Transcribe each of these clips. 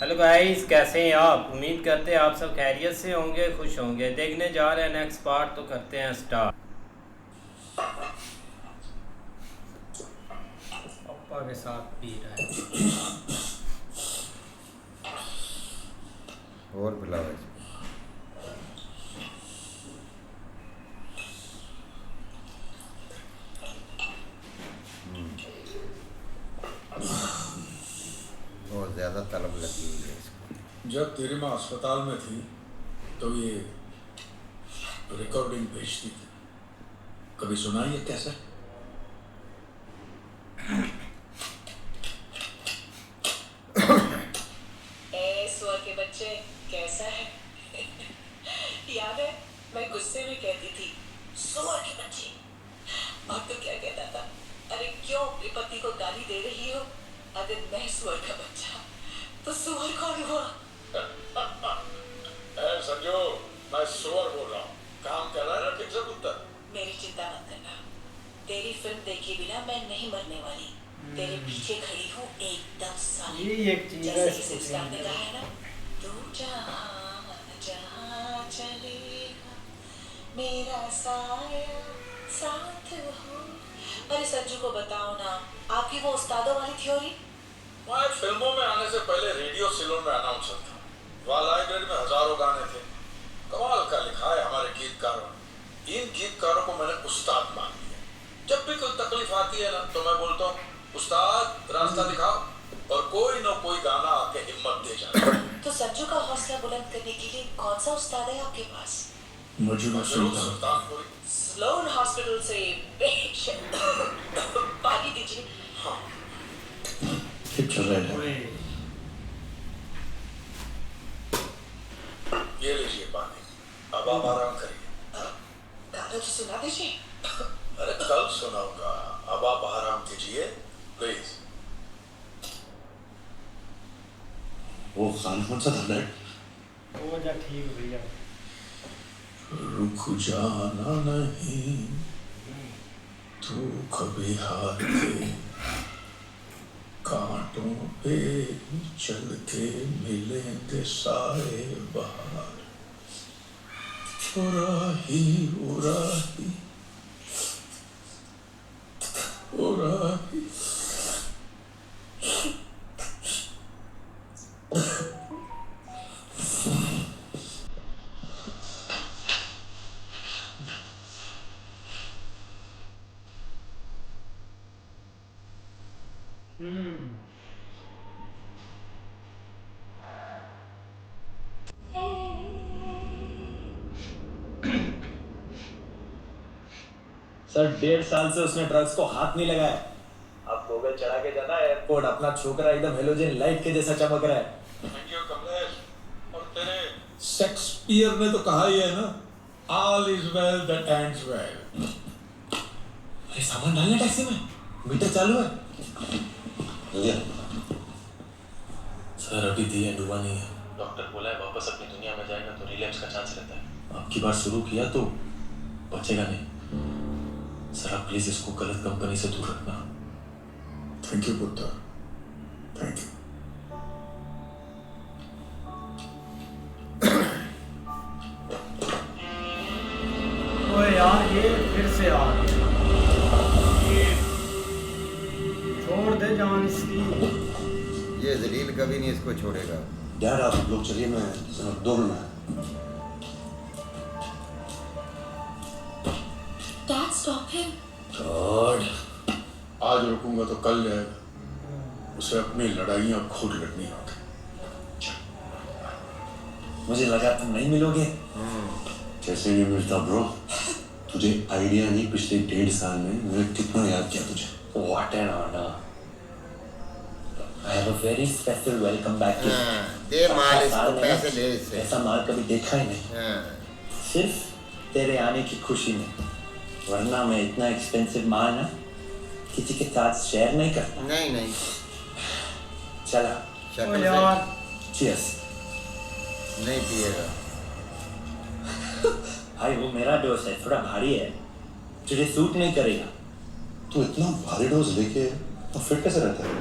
Hello guys, कैसे हैं आप? उम्मीद करते हैं आप सब खैरियत से होंगे, खुश होंगे। देखने जा रहे हैं नेक्स्ट पार्ट, तो करते हैं स्टार्ट। पापा के साथ पी रहा है। और बुलाओ इसको। और ज़्यादा तलब लगी हुई है इसको। जब तेरी माँ अस्पताल में थी तो ये रिकॉर्डिंग भेजती थी। कभी सुना ये कैसे? स्वर के बच्चे कैसा है? याद है मैं गुस्से में कहती थी सुअर के बच्चे, और तो क्या कहता था, अरे क्यों अपने पति को गाली दे रही हो? अगर मैं सुअर का बच्चा तो सुअर कौन हुआ? संजो, मैं सुअर बोल रहा हूँ। काम कर रहा है ना ठीक से पुत्र? मेरी चिंता मत करना, तेरी फिल्म देखे बिना मैं नहीं मरने वाली। तेरे पीछे खड़ी हूँ एकदम साली। ये एक चीज है जैसे इसको कि स्टार ने देखने कहा में। है ना, तू जहाँ जहाँ चलेगा मेरा साया साथ हो। अरे संजू को बताओ ना, आपकी वो उस्तादों वाली थ्योरी। मैं फिल्मों में आने से पहले रेडियो सिलोन में अनाउंसर था। वहाँ लाइब्रेरी में हजारों गाने थे। कमाल का लिखा है हमारे गीतकारों ने। इन गीतकारों को मैंने उस्ताद मान लिया। जब भी कोई तकलीफ आती है ना तो मैं बोलता हूँ, उस्ताद रास्ता दिखाओ, और कोई ना कोई गाना आके हिम्मत दे जाता है। तो संजू का हौसला बुलंद करने के लिए कौन सा उस्ताद है आपके पास? मजनू सुल्तानपुरी। स्लोन हॉस्पिटल से पानी दीजिए। हाँ, ठीक चल रहा है। ओए, ये लीजिए पानी, अब आप आराम करिए। गाना तो सुना दीजिए। अरे कल सुनाऊंगा, अब आप आराम कीजिए प्लीज। वो खान कौन सा था? वो जा ठीक भैया। रुक जाना नहीं तू कभी हार के, कांटों पे चल के मिलेंगे साए बहार। उराही उराही उराही। सर 1.5 साल से उसने ड्रग्स को हाथ नहीं लगाया। अब गूगल चढ़ा के जाना एयरपोर्ट, अपना छोकरा एकदम हेलोजन लाइट के जैसा चमक रहा है। Thank you Kamlesh. और तेरे शेक्सपियर ने तो कहा ही है ना, all is well that ends well. अरे सामान डालना टैक्सी में, मीटर चालू है। सर अभी दी एंड हुआ नहीं है। डॉक्टर बोला है वापस अपनी दुनिया में जाएगा तो रिलैप्स का चांस रहता है। अब की बार शुरू किया तो बचेगा नहीं। सर आप प्लीज इसको गलत कंपनी से दूर रखना। थैंक यू पुत्र, थैंक यू। ओए यार, ये फिर से आ गया। ये छोड़ दे जान इसकी। ये जलील कभी नहीं इसको छोड़ेगा। यार आप लोग चलिए, मैं सिर्फ 2 minute. Dad, stop him. God, आज रुकूंगा तो कल जाएगा। उसे अपनी लड़ाइयाँ खुद लड़नी होगी। मुझे लगा तुम नहीं मिलोगे। कैसे नहीं मिलता ब्रो? तुझे आइडिया नहीं, पिछले 1.5 साल में मैंने कितना याद किया तुझे। What an honor. I have a very special welcome back. दे माल इसको, पैसे ले इससे। ऐसा माल कभी देखा ही नहीं, हाँ, सिर्फ तेरे आने की खुशी में। वरना मैं इतना एक्सपेंसिव माल ना किसी के साथ शेयर नहीं करता। नहीं नहीं, चला ओ शक्ल यार, से चीयर्स। नहीं पिएगा। भाई वो मेरा डोज है, थोड़ा भारी है, तुझे सूट नहीं करेगा। तू इतना भारी डोज लेके तो फिट कैसे रहता है?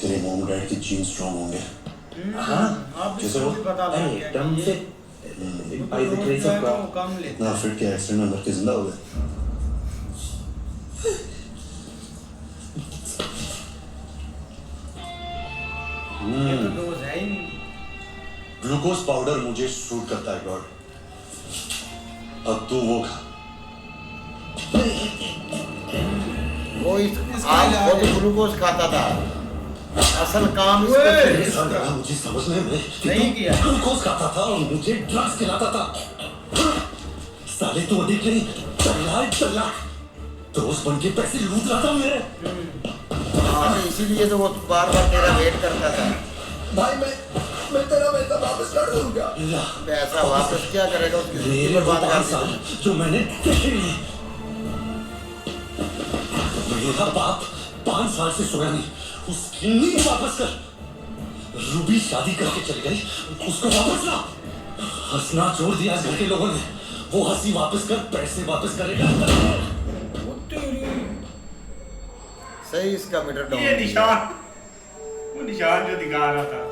तेरे मॉम डैड के जीन स्ट्रॉन्ग होंगे। आप जैसे इसको वो भी पता लग गया एकदम कि से ये by the grace of God. वो कम लेता इतना फिट के एक्सीडेंट में मर के जिंदा हो गए। है। ये तो डोज है ही नहीं। ग्लूकोज पाउडर मुझे सूट करता है गॉड। अब तू वो खा। वो आज खुद ग्लूकोज खाता था, असल काम इसको ओए! फिर- ऐसा लगा मुझे समझने में कि नहीं तू किया। ग्लूकोज खाता था और मुझे ड्रग्स खिलाता था। साले तू अधिक नहीं, दलाल दोस्त बन के पैसे लूट रहा था मेरे। हाँ, इसीलिए तो वो बार बार तेरा वेट करता था। भाई मैं तेरा पैसा वापस कर दूंगा। पैसा वापस क्या करेगा, उसकी जिंदगी मेरे बर्बाद कर 5 दी। साल जो मैंने देखे नहीं। मेरा बाप 5 साल से सोया नहीं, उसकी नींद वापस कर। रूबी शादी करके चली गई, उसको वापस ला। हंसना छोड़ दिया इस घर के लोगों ने। वो हंसी वापस कर, पैसे वापस करेगा। वो तेरी सही इसका मीटर डाउन। ये निशान, वो निशान जो दिखा रहा था।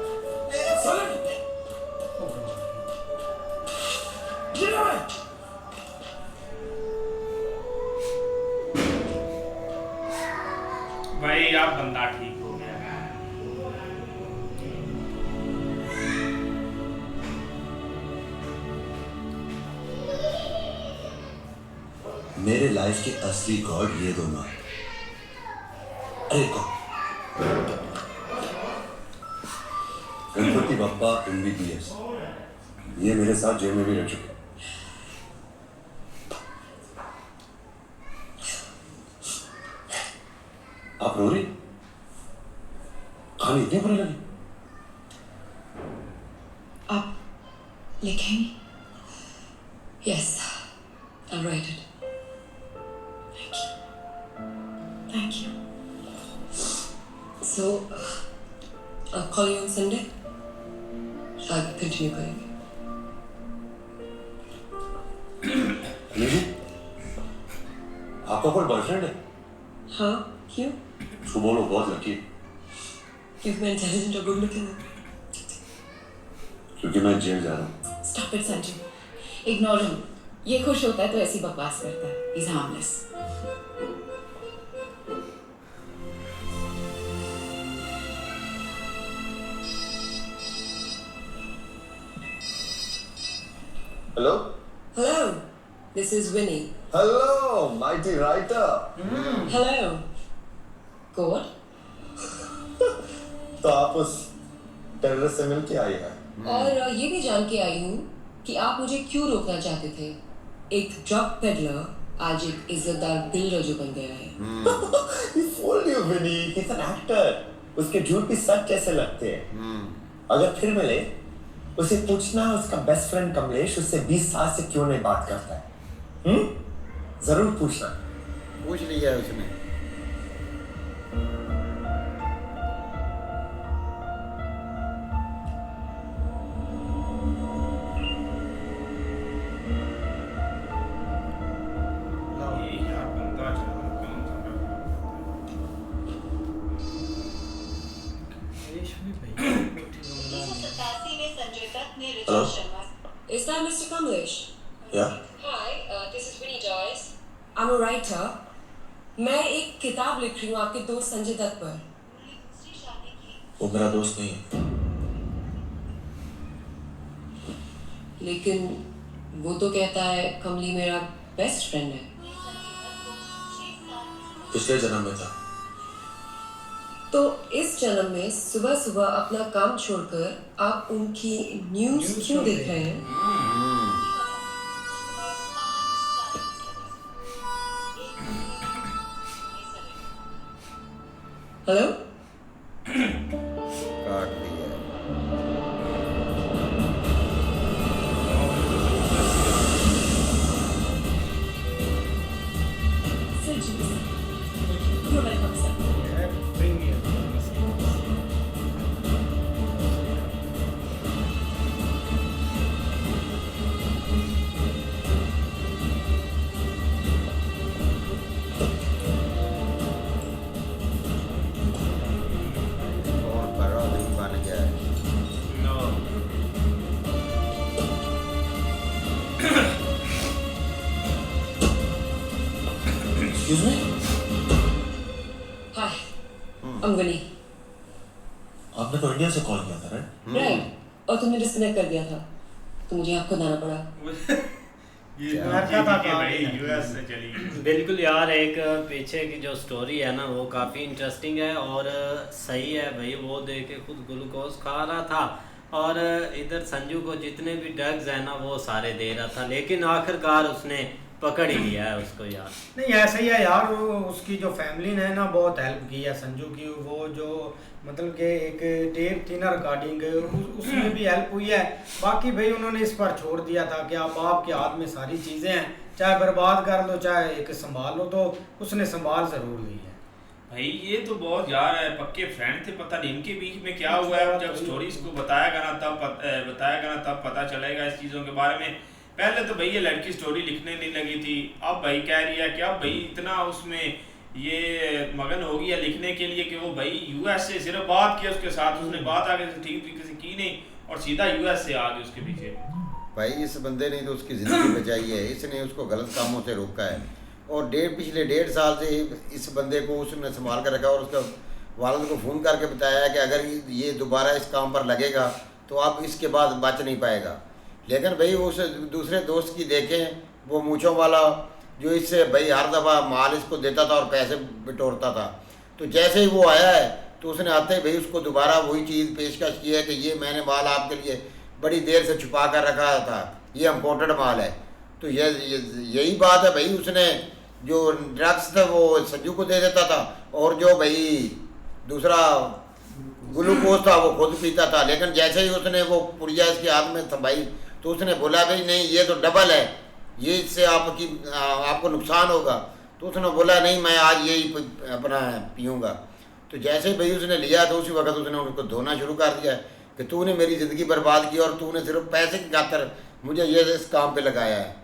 भाई आप बंदा ठीक हो गया। मेरे लाइफ के असली गॉड ये दोनों हैं। अरे कौन? गणपति बप्पा MBBS, ये मेरे साथ जेल में भी रह चुके। आप रो रही? कहानी इतनी बुरी लगी? आप लिखेंगे? Yes, I'll write it. Thank you. Thank you. So, I'll call you on Sunday. I'll continue करेंगे. नहीं, आपका कोई बॉयफ्रेंड है? हाँ, क्यों? उसको बोलो बहुत लकी है, क्योंकि मैं इंटेलिजेंट और गुड लुकिंग हूँ. क्योंकि मैं जेल जा रहा हूँ। Stop it, Sanju. Ignore him. ये खुश होता है तो ऐसी बकवास करता है. He's harmless. Hello? Hello. This is Winnie. Hello, mighty writer. Hello. God. तो आप उस टेररिस्ट से मिल के आई है? और ये भी जान के आई हूँ कि आप मुझे क्यों रोकना चाहते थे. एक ड्रग पेडलर आज एक इज्जतदार बिल्डर जो बन गया है. He fooled you, Vinny. He's an actor. उसके झूठ भी सच जैसे लगते हैं। अगर फिर मिले, उसे पूछना उसका बेस्ट फ्रेंड कमलेश उससे 20 साल से क्यों नहीं बात करता है। जरूर पूछना। पूछ लिया है उसने। ये यार बंदा जो है, कौन था? रेशमी भाई, में संजय दत्त ने Hello? Sharma. Is that Mr. Kamlesh? Yeah. Hi, this is Winnie Joyce. I'm a writer. मैं एक किताब लिख रही हूँ आपके दोस्त संजय दत्त पर. वो मेरा दोस्त नहीं है। लेकिन वो तो कहता है कमली मेरा बेस्ट फ्रेंड है. पिछले जन्म में था। तो इस जन्म में सुबह सुबह अपना काम छोड़कर आप उनकी न्यूज़ क्यों देख रहे हैं? हेलो? काट दिया। You're welcome, sir. bring me a excuse me, hi, अंगनी। आपने तो इंडिया से कॉल किया था राइट? राइट, और तुमने डिस्कनेक्ट कर दिया था, तो मुझे आपको लाना पड़ा। ये लड़का था भाई कहाँ यूएस से चली गई। बिल्कुल यार, एक पीछे की जो स्टोरी है ना वो काफ़ी इंटरेस्टिंग है और सही है भाई। वो देख के खुद ग्लूकोज खा रहा था और इधर संजू को जितने भी ड्रग्स है ना वो सारे दे रहा था, लेकिन आखिरकार उसने पकड़ ही लिया है उसको यार। नहीं ऐसा ही है यार, वो उसकी जो फैमिली ने ना बहुत हेल्प की है संजू की। वो जो मतलब कि एक टेप थी ना रिकॉर्डिंग, उसमें भी हेल्प हुई है। बाकी भाई उन्होंने इस पर छोड़ दिया था कि आप आपके हाथ में सारी चीज़ें हैं, चाहे बर्बाद कर लो चाहे एक संभाल लो, तो उसने संभाल ज़रूर ली है। भाई ये तो बहुत यार है, पक्के फ्रेंड थे। पता नहीं इनके बीच में क्या हुआ है। जब स्टोरीज को बताया गया ना तब पता चलेगा इस चीज़ों के बारे में। पहले तो भाई ये लड़की स्टोरी लिखने नहीं लगी थी, अब भाई कह रही है कि अब भाई इतना उसमें ये मगन हो गया लिखने के लिए कि वो भाई यूएस से सिर्फ बात किया उसके साथ, उसने बात आगे से ठीक तरीके से की नहीं और सीधा यूएस से आ गई उसके पीछे। भाई इस बंदे ने तो उसकी ज़िंदगी बचाई है, इसने उसको गलत कामों से रोका है और पिछले 1.5 साल से इस बंदे को उसने संभाल कर रखा और उसका वालिद को फ़ोन करके बताया है कि अगर ये दोबारा इस काम पर लगेगा तो आप इसके बाद बच नहीं पाएगा। लेकिन भाई उस दूसरे दोस्त की देखें, वो मूँछों वाला जो इससे भाई हर दफ़ा माल इसको देता था और पैसे बिटोरता था, तो जैसे ही वो आया है तो उसने आते ही भाई उसको दोबारा वही चीज़ पेशकश की है कि ये मैंने माल आपके लिए बड़ी देर से छुपा कर रखा था, ये इम्पोर्टेड माल है। तो यही बात है भाई, उसने जो ड्रग्स था वो संजू को दे देता था और जो भाई दूसरा ग्लूकोज था वो खुद पीता था। लेकिन जैसे ही उसने वो पुड़िया इसके हाथ में थमाई तो उसने बोला भाई नहीं ये तो डबल है, ये इससे आपको नुकसान होगा। तो उसने बोला नहीं मैं आज यही अपना पीऊँगा। तो जैसे ही भाई उसने लिया तो उसी वक्त उसने उनको धोना शुरू कर दिया कि तूने मेरी ज़िंदगी बर्बाद की और तूने सिर्फ पैसे की खातिर मुझे ये इस काम पे लगाया है।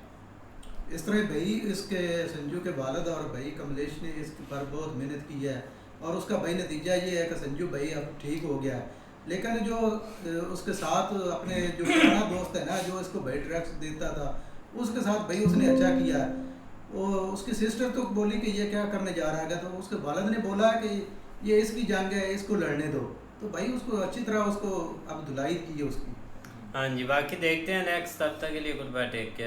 इस तरह भाई इसके संजू के वालिद और भाई कमलेश ने इसके पर बहुत मेहनत की है और उसका भाई नतीजा ये है कि संजू भाई अब ठीक हो गया है। लेकिन जो उसके साथ अपने जो पुराना दोस्त है ना जो इसको भाई ड्रग्स देता था, उसके साथ भाई उसने अच्छा किया है। वो उसकी सिस्टर तो बोली कि ये क्या करने जा रहा है, तो उसके वालिद ने बोला कि ये इसकी जंग है, इसको लड़ने दो। तो भाई उसको अच्छी तरह उसको अब धुलाई की है उसकी। हाँ जी, बाकी देखते हैं नेक्स्ट। तब तक के लिए गुड बाय, टेक केयर।